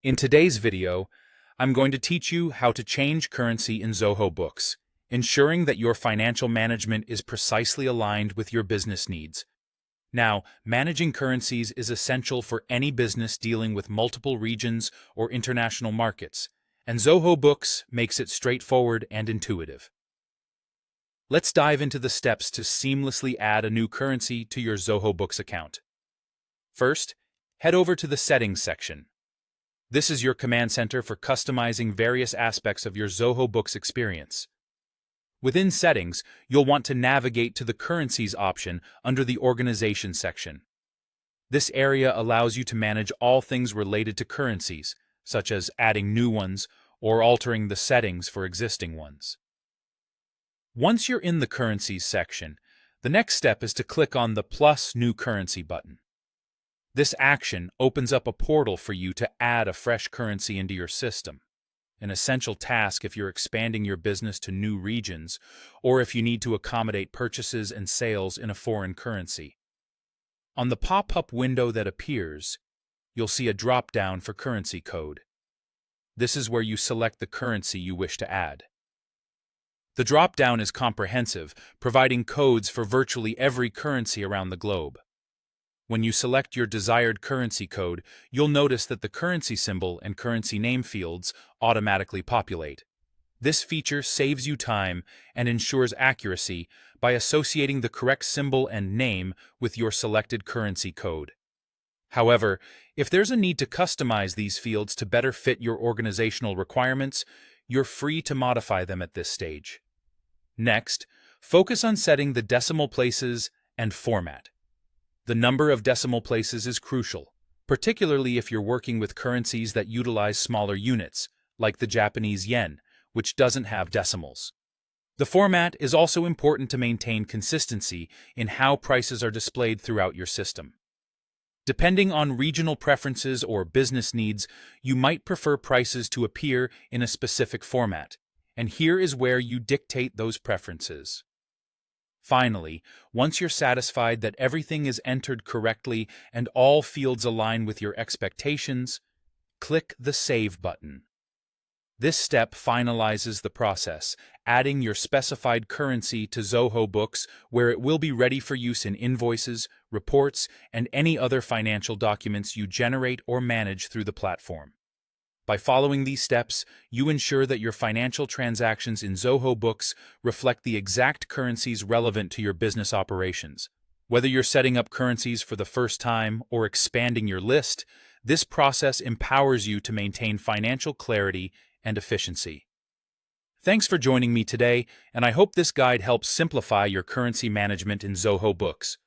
In today's video, I'm going to teach you how to change currency in Zoho Books, ensuring that your financial management is precisely aligned with your business needs. Now, managing currencies is essential for any business dealing with multiple regions or international markets, and Zoho Books makes it straightforward and intuitive. Let's dive into the steps to seamlessly add a new currency to your Zoho Books account. First, head over to the Settings section. This is your command center for customizing various aspects of your Zoho Books experience. Within Settings, you'll want to navigate to the Currencies option under the Organization section. This area allows you to manage all things related to currencies, such as adding new ones or altering the settings for existing ones. Once you're in the Currencies section, the next step is to click on the Plus New Currency button. This action opens up a portal for you to add a fresh currency into your system, an essential task if you're expanding your business to new regions or if you need to accommodate purchases and sales in a foreign currency. On the pop-up window that appears, you'll see a drop-down for currency code. This is where you select the currency you wish to add. The drop-down is comprehensive, providing codes for virtually every currency around the globe. When you select your desired currency code, you'll notice that the currency symbol and currency name fields automatically populate. This feature saves you time and ensures accuracy by associating the correct symbol and name with your selected currency code. However, if there's a need to customize these fields to better fit your organizational requirements, you're free to modify them at this stage. Next, focus on setting the decimal places and format. The number of decimal places is crucial, particularly if you're working with currencies that utilize smaller units, like the Japanese yen, which doesn't have decimals. The format is also important to maintain consistency in how prices are displayed throughout your system. Depending on regional preferences or business needs, you might prefer prices to appear in a specific format, and here is where you dictate those preferences. Finally, once you're satisfied that everything is entered correctly and all fields align with your expectations, click the Save button. This step finalizes the process, adding your specified currency to Zoho Books, where it will be ready for use in invoices, reports, and any other financial documents you generate or manage through the platform. By following these steps, you ensure that your financial transactions in Zoho Books reflect the exact currencies relevant to your business operations. Whether you're setting up currencies for the first time or expanding your list, this process empowers you to maintain financial clarity and efficiency. Thanks for joining me today, and I hope this guide helps simplify your currency management in Zoho Books.